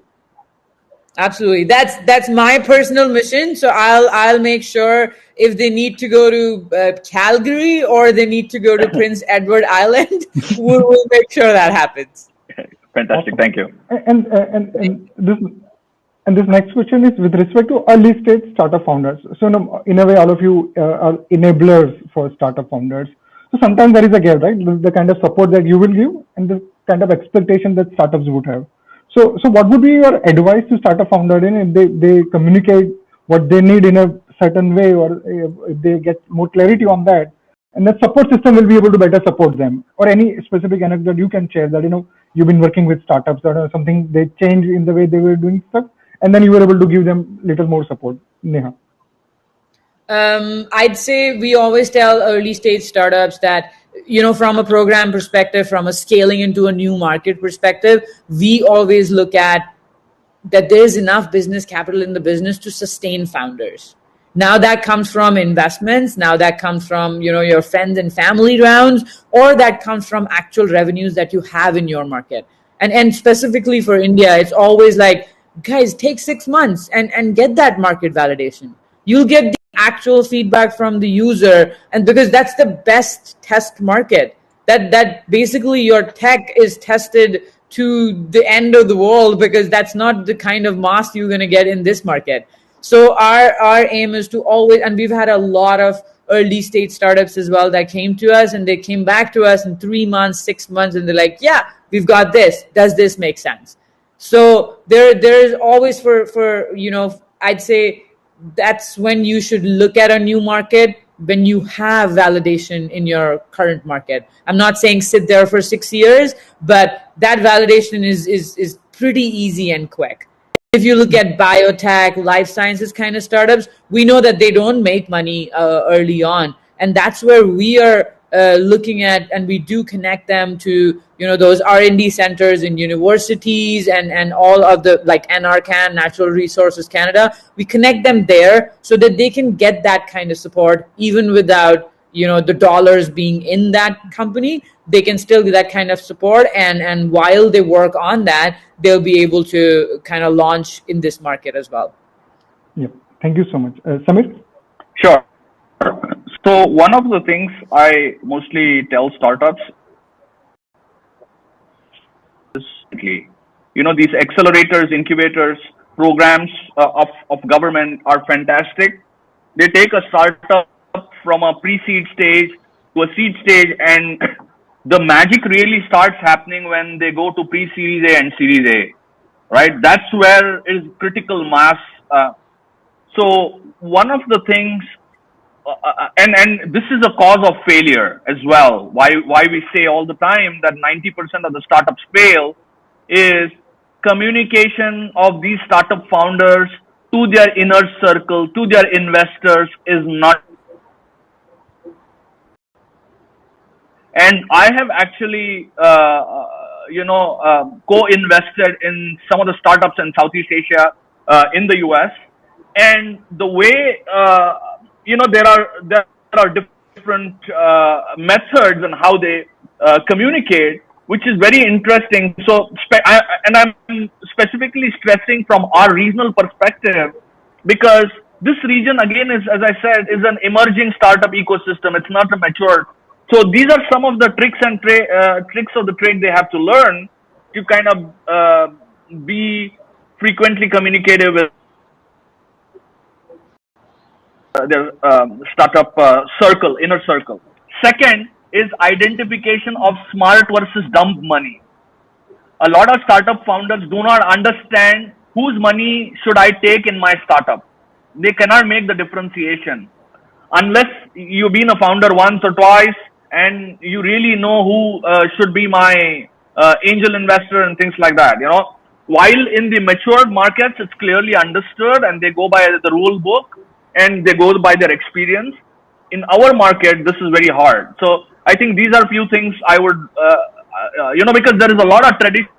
Absolutely. That's my personal mission. So I'll make sure, if they need to go to Calgary or they need to go to Prince Edward Island, we'll make sure that happens. Fantastic. Awesome. Thank you. And this next question is with respect to early stage startup founders. So in a way, all of you are enablers for startup founders. So sometimes there is a gap, right? The kind of support that you will give and the kind of expectation that startups would have. So what would be your advice to startup founder if they communicate what they need in a certain way, or if they get more clarity on that, and that support system will be able to better support them? Or any specific anecdote you can share that you've been working with startups or something, they changed in the way they were doing stuff, and then you were able to give them little more support. Neha. I'd say we always tell early stage startups that, from a program perspective, from a scaling into a new market perspective, we always look at that there's enough business capital in the business to sustain founders. Now that comes from investments. Now that comes from, your friends and family rounds, or that comes from actual revenues that you have in your market. And specifically for India, it's always like, guys, take 6 months and get that market validation. You'll get the actual feedback from the user, and because that's the best test market, that basically your tech is tested to the end of the world, because that's not the kind of mass you're going to get in this market. So our aim is to always, and we've had a lot of early stage startups as well that came to us, and they came back to us in 3 months, 6 months, and they're like, yeah, we've got this. Does this make sense? So there's always for I'd say that's when you should look at a new market, when you have validation in your current market. I'm not saying sit there for 6 years, but that validation is pretty easy and quick. If you look at biotech, life sciences kind of startups, we know that they don't make money early on. And that's where we are looking at, and we do connect them to, those R&D centers in universities and all of the, like NRCan, Natural Resources Canada. We connect them there so that they can get that kind of support even without, the dollars being in that company. They can still get that kind of support, and while they work on that, they'll be able to kind of launch in this market as well. Yeah, thank you so much. Samir? Sure. So one of the things I mostly tell startups is, these accelerators, incubators, programs of government are fantastic. They take a startup from a pre-seed stage to a seed stage, and the magic really starts happening when they go to pre-series A and Series A, right? That's where is critical mass. So one of the things, and this is a cause of failure as well. Why we say all the time that 90% of the startups fail is communication of these startup founders to their inner circle, to their investors is not. And I have actually, co-invested in some of the startups in Southeast Asia, in the US. And the way, there are different methods and how they communicate, which is very interesting. So, and I'm specifically stressing from our regional perspective, because this region, again, is, as I said, is an emerging startup ecosystem. It's not a mature. So these are some of the tricks and tricks of the trade they have to learn to kind of be frequently communicative with their startup circle, inner circle. Second is identification of smart versus dumb money. A lot of startup founders do not understand whose money should I take in my startup. They cannot make the differentiation unless you've been a founder once or twice and you really know who should be my angel investor and things like that. While in the matured markets, it's clearly understood and they go by the rule book and they go by their experience. In our market, this is very hard. So I think these are a few things I would, because there is a lot of tradition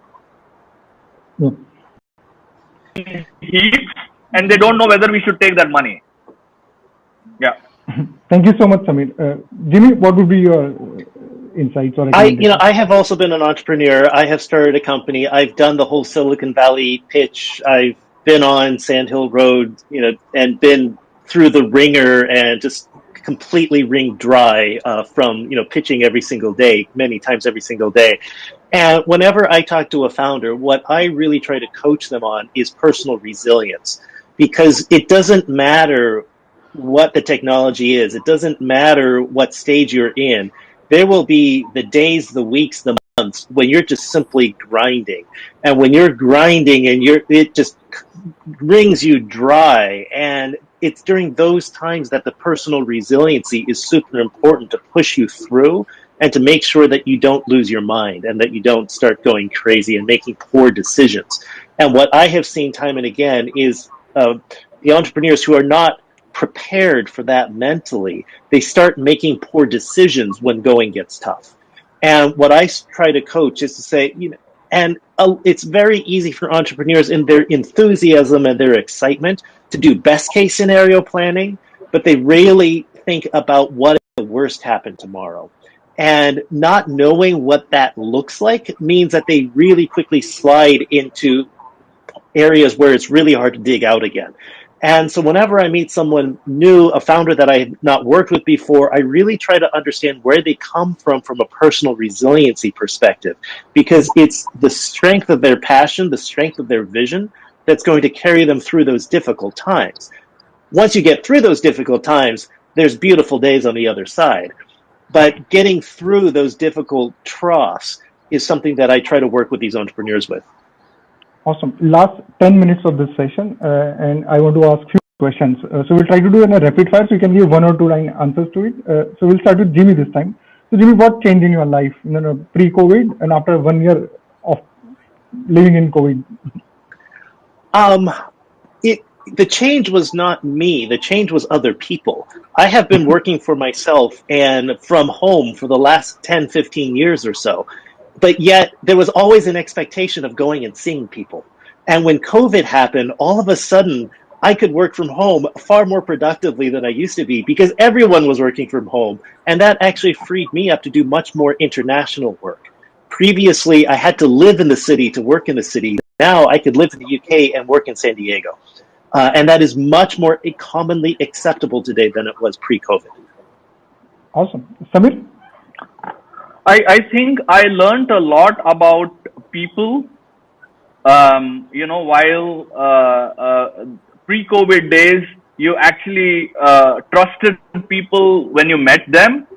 heaps, and they don't know whether we should take that money. Yeah. Thank you so much, Samir. Jimmy, what would be your insights or I have also been an entrepreneur. I have started a company. I've done the whole Silicon Valley pitch. I've been on Sand Hill Road, and been through the ringer and just completely wringed dry from pitching every single day, many times every single day. And whenever I talk to a founder, what I really try to coach them on is personal resilience, because it doesn't matter what the technology is. It doesn't matter what stage you're in. There will be the days, the weeks, the months when you're just simply grinding. And when you're grinding and it just wrings you dry. And it's during those times that the personal resiliency is super important to push you through and to make sure that you don't lose your mind and that you don't start going crazy and making poor decisions. And what I have seen time and again is the entrepreneurs who are not prepared for that mentally, they start making poor decisions when going gets tough. And what I try to coach is to say, it's very easy for entrepreneurs in their enthusiasm and their excitement to do best case scenario planning, but they rarely think about what if the worst happened tomorrow. And not knowing what that looks like means that they really quickly slide into areas where it's really hard to dig out again. And so whenever I meet someone new, a founder that I have not worked with before, I really try to understand where they come from a personal resiliency perspective, because it's the strength of their passion, the strength of their vision that's going to carry them through those difficult times. Once you get through those difficult times, there's beautiful days on the other side. But getting through those difficult troughs is something that I try to work with these entrepreneurs with. Awesome. Last 10 minutes of this session, and I want to ask few questions. So we'll try to do in a rapid fire, so you can give 1 or 2 line answers to it. So we'll start with Jimmy this time. So Jimmy, what changed in your life, pre-COVID and after 1 year of living in COVID? the change was not me. The change was other people. I have been working for myself and from home for the last 10, 15 years or so. But yet there was always an expectation of going and seeing people. And when COVID happened, all of a sudden I could work from home far more productively than I used to be because everyone was working from home. And that actually freed me up to do much more international work. Previously, I had to live in the city to work in the city. Now I could live in the UK and work in San Diego. And that is much more commonly acceptable today than it was pre-COVID. Awesome. Samir? I think I learned a lot about people, while pre-COVID days, you actually trusted people when you met them.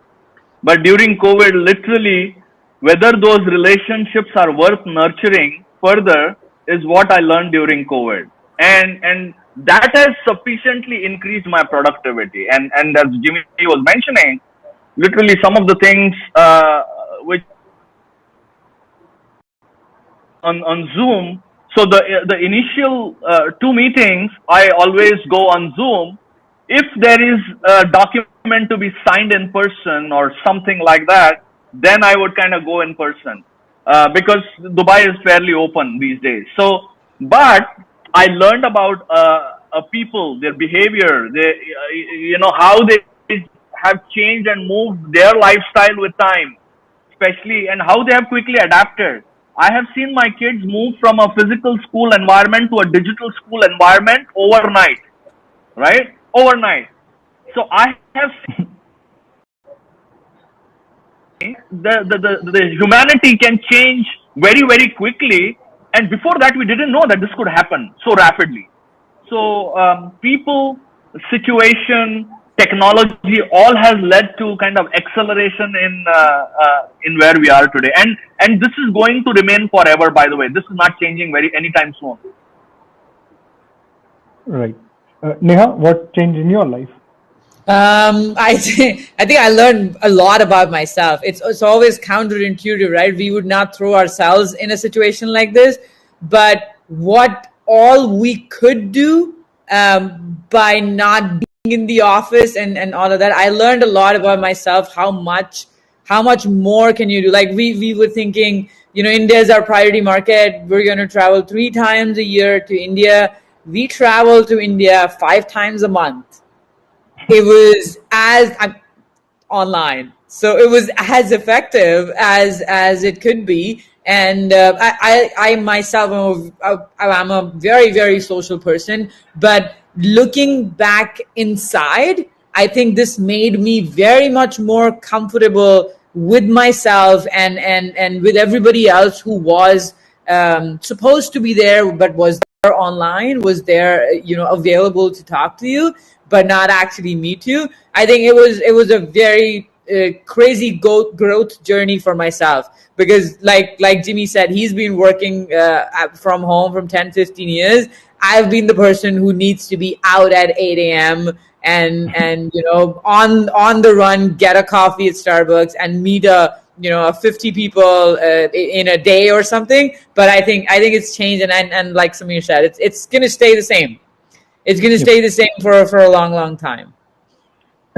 But during COVID, literally, whether those relationships are worth nurturing further is what I learned during COVID. And that has sufficiently increased my productivity. And as Jimmy was mentioning, literally some of the things which on Zoom. So the initial 2 meetings, I always go on Zoom. If there is a document to be signed in person or something like that, then I would kind of go in person because Dubai is fairly open these days. So, but I learned about people, their behavior, how they have changed and moved their lifestyle with time, especially, and how they have quickly adapted. I have seen my kids move from a physical school environment to a digital school environment overnight, right? Overnight. So I have seen the humanity can change very, very quickly. And before that, we didn't know that this could happen so rapidly. So people, situation, technology, all has led to kind of acceleration in where we are today. And this is going to remain forever, by the way. This is not changing anytime soon. Right. Neha, what changed in your life? I think I learned a lot about myself. It's always counterintuitive, right? We would not throw ourselves in a situation like this, but what all we could do by not being in the office and all of that, I learned a lot about myself. How much more can you do? Like we were thinking, India is our priority market. We're going to travel 3 times a year to India. We travel to India 5 times a month. It was online, so it was as effective as it could be. And I myself, I'm a very, very social person, but looking back inside, I think this made me very much more comfortable with myself and with everybody else who was supposed to be there, but was there online, was there, available to talk to you, but not actually meet you. I think it was a very crazy growth journey for myself, because like Jimmy said, he's been working from home from 10-15 years. I've been the person who needs to be out at 8 a.m. and on the run, get a coffee at Starbucks and meet 50 people in a day or something. But I think it's changed, and like Samir said, it's gonna stay the same. It's gonna stay the same for a long, long time.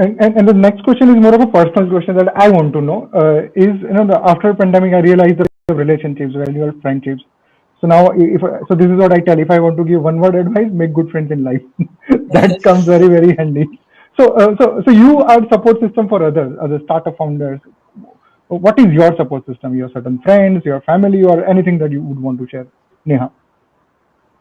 And the next question is more of a personal question that I want to know. After pandemic, I realized the relationships, valuable friendships. So now, so this is what I tell. If I want to give one word advice, make good friends in life. That comes very, very handy. So you are support system for others, other startup founders. What is your support system? Your certain friends, your family, or anything that you would want to share, Neha?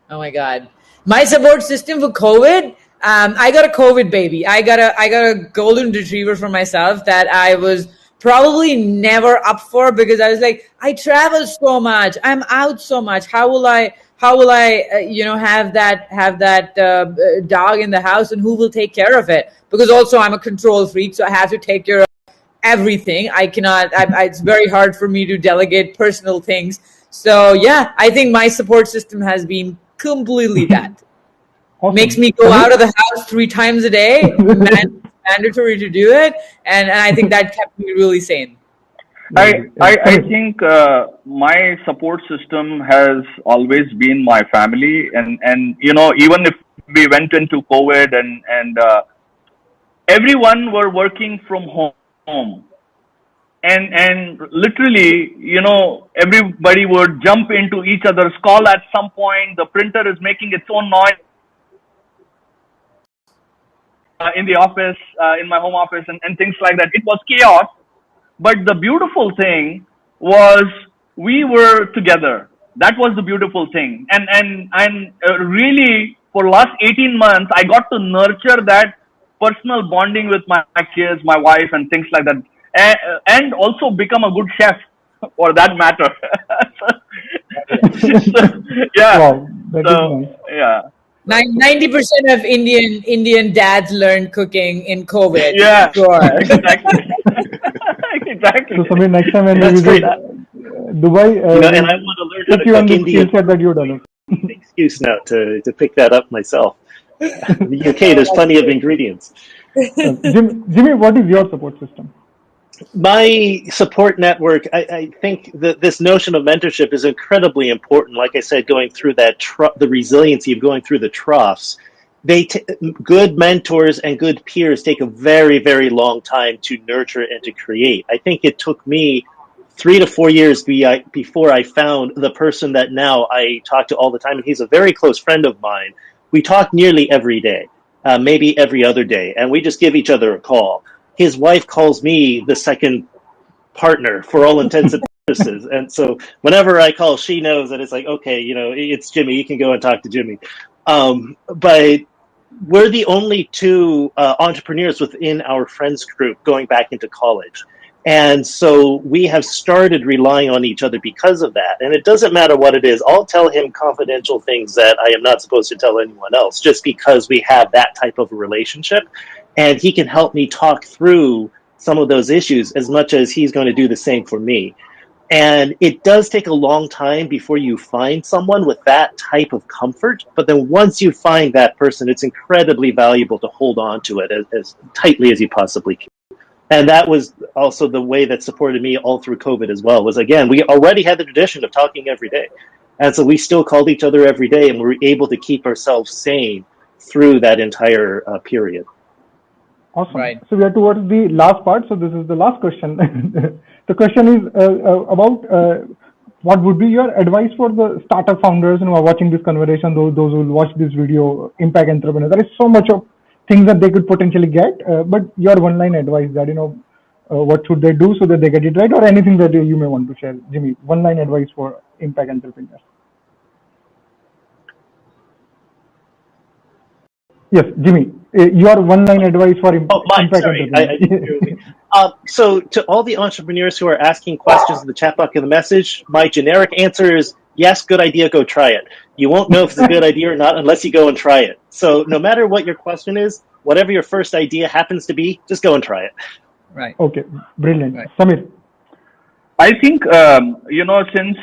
Oh my God, my support system for COVID. I got a COVID baby. I got a golden retriever for myself that I was probably never up for, because I was like, I travel so much, I'm out so much. How will I have that dog in the house, and who will take care of it? Because also I'm a control freak, so I have to take care of everything. I cannot. It's very hard for me to delegate personal things. So yeah, I think my support system has been completely that. Awesome. Makes me go out of the house 3 times a day. Mandatory to do it, and I think that kept me really sane. I think my support system has always been my family, and even if we went into COVID, and everyone were working from home. And literally, everybody would jump into each other's call at some point. The printer is making its own noise in the office, in my home office, and things like that. It was chaos. But the beautiful thing was we were together. That was the beautiful thing. And really, for last 18 months, I got to nurture that personal bonding with my kids, my wife, and things like that. And also become a good chef, for that matter. Yeah. Wow, that is nice. Yeah. 90% of Indian dads learned cooking in COVID. Yeah. Sure. Exactly. Exactly. So, Samir, next time when you That's visit great. Dubai, And I want to learn how put to you on cook the Indian. skill set that you've developed. Excuse now to pick that up myself. The UK, there's plenty of ingredients. Jimmy, what is your support system? My support network, I think that this notion of mentorship is incredibly important. Like I said, going through that the resiliency of going through the troughs, good mentors and good peers take a very, very long time to nurture and to create. I think it took me 3 to 4 years before I found the person that now I talk to all the time, and he's a very close friend of mine. We talk nearly every day, maybe every other day, and we just give each other a call. His wife calls me the second partner for all intents and purposes. And so whenever I call, she knows that it's like, okay, it's Jimmy. You can go and talk to Jimmy. But we're the only two entrepreneurs within our friends group going back into college. And so we have started relying on each other because of that. And it doesn't matter what it is. I'll tell him confidential things that I am not supposed to tell anyone else, just because we have that type of a relationship. And he can help me talk through some of those issues as much as he's going to do the same for me. And it does take a long time before you find someone with that type of comfort. But then once you find that person, it's incredibly valuable to hold on to it as tightly as you possibly can. And that was also the way that supported me all through COVID as well, was, again, we already had the tradition of talking every day. And so we still called each other every day, and we were able to keep ourselves sane through that entire period. Awesome. Right. So we are towards the last part. So this is the last question. The question is about what would be your advice for the startup founders who are watching this conversation, those who will watch this video, impact entrepreneurs. There is so much of things that they could potentially get, but your one-line advice that, what should they do so that they get it right, or anything that you may want to share. Jimmy, one-line advice for impact entrepreneurs. Yes, Jimmy, your one-line advice for impact entrepreneurs. So to all the entrepreneurs who are asking questions in the chat box in the message, my generic answer is, yes, good idea, go try it. You won't know if it's a good idea or not unless you go and try it. So no matter what your question is, whatever your first idea happens to be, just go and try it. Right. Okay, brilliant. Right. Samir. I think, since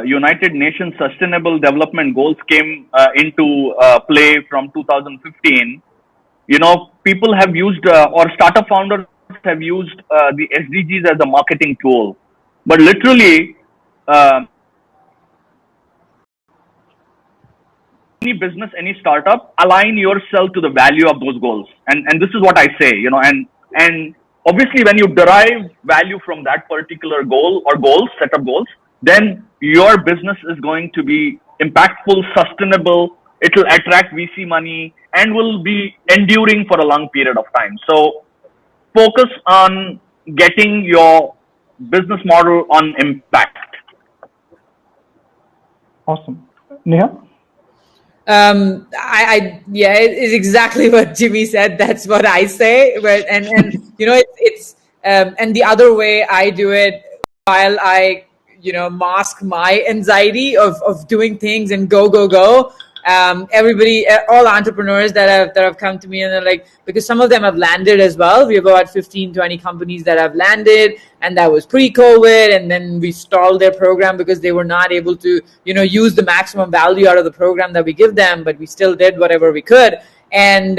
United Nations Sustainable Development Goals came into play from 2015, people have used, or startup founders have used the SDGs as a marketing tool. But literally, any business, any startup, align yourself to the value of those goals. And this is what I say, and obviously when you derive value from that particular goal or goals, set of goals, then your business is going to be impactful, sustainable, it will attract VC money, and will be enduring for a long period of time. So focus on getting your business model on impact. Awesome. Neha? Yeah, it's exactly what Jimmy said. That's what I say. But and it's and the other way I do it, while I mask my anxiety of doing things and go. Everybody, all entrepreneurs that have come to me, and they're like, because some of them have landed as well. We have about 15-20 companies that have landed, and that was pre-COVID, and then we stalled their program because they were not able to use the maximum value out of the program that we give them, but we still did whatever we could. And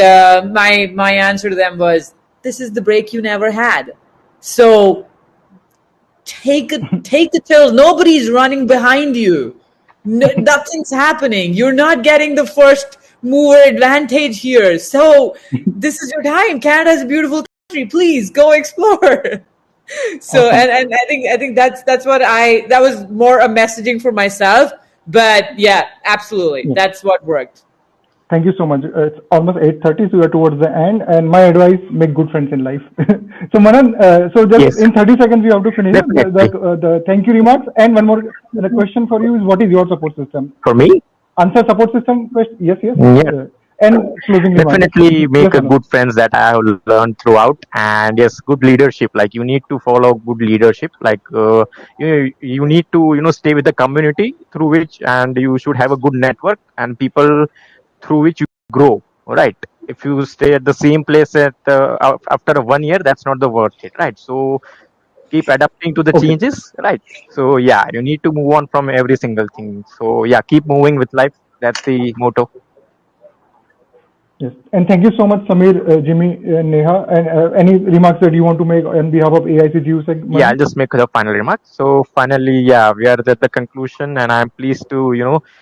my answer to them was, this is the break you never had. So take the till. Nobody's running behind you. Nothing's happening. You're not getting the first mover advantage here. So this is your time. Canada is a beautiful country. Please go explore. So Awesome. and I think that's what that was more a messaging for myself. But yeah, absolutely, Yeah. that's what worked. Thank you so much. It's almost 8:30, so we are towards the end. And my advice: make good friends in life. So Manan, so just Yes, in 30 seconds, we have to finish definitely. the thank you remarks. And one more the question for you is: what is your support system? For me, Answer support system question. Yes, yes. yeah, And closing remarks. definitely Yes, make a Manan. good friends that I have learned throughout, and yes, good leadership. Like you need to follow good leadership. Like you need to stay with the community through which, and you should have a good network and people through which you grow. Right. If you stay at the same place after 1 year, that's not the worth it. Right. So keep adapting to the Okay. changes. Right. So yeah, you need to move on from every single thing. So yeah, keep moving with life. That's the motto. Yes. And thank you so much, Samir, Jimmy, and Neha. And any remarks that you want to make on behalf of AIC GUSEC, Yeah, I'll Manan? just make the final remark. So finally, yeah, we are at the conclusion, and I'm pleased to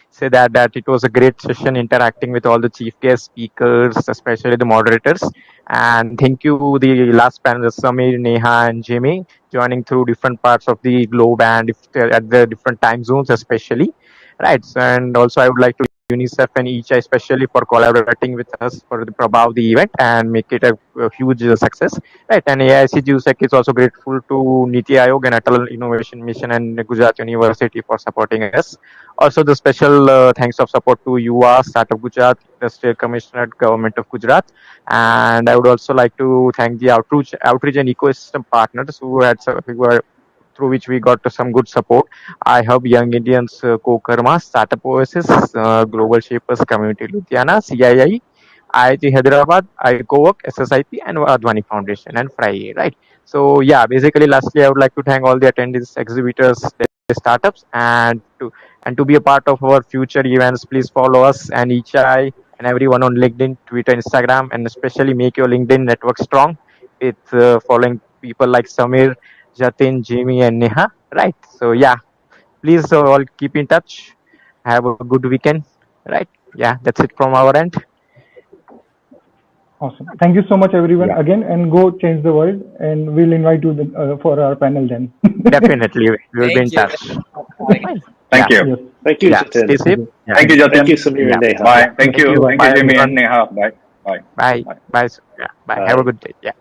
say that it was a great session interacting with all the chief guest speakers, especially the moderators. And thank you the last panel, Samir, Neha, and Jimmy, joining through different parts of the globe and if at the different time zones, especially. Right. So, and also, I would like to UNICEF and eChai especially for collaborating with us for the Prabhaav the event and make it a huge success. Right, and AIC GUSEC is also grateful to NITI Aayog and Atal Innovation Mission and Gujarat University for supporting us. Also, the special thanks of support to UA, Startup Gujarat, Industries Commissionerate, Government of Gujarat, and I would also like to thank the outreach and ecosystem partners who were through which we got to some good support. I Hub, Young Indians, Co-Karma, Startup Oasis, Global Shapers, Community Ludhiana, CII, IIT Hyderabad, iCowork, SSIP, and Advani Foundation, and Fry, right? So, yeah, basically, lastly, I would like to thank all the attendees, exhibitors, the startups, and to be a part of our future events, please follow us and eChai and everyone on LinkedIn, Twitter, Instagram, and especially make your LinkedIn network strong with following people like Samir, Jatin, Jimmy, and Neha, right? So, yeah, please all keep in touch. Have a good weekend, right? Yeah, that's it from our end. Awesome. Thank you so much, everyone, Yeah, again, and go change the world. And we'll invite you for our panel then. definitely. We will be in Thank you. touch. Fine. Thank Yeah. you. Yes. Thank you, Yeah. Stay Jatin. safe. Okay. Yeah. Thank you, Thank you, Jatin. Samir Yeah. and Neha. Bye. Thank Thank you. you. Bye-bye. Thank you, Bye, Jimmy everyone. and Neha. Bye. Bye. Bye. Bye. Bye. Yeah. Bye. Have a Bye. good day. Yeah.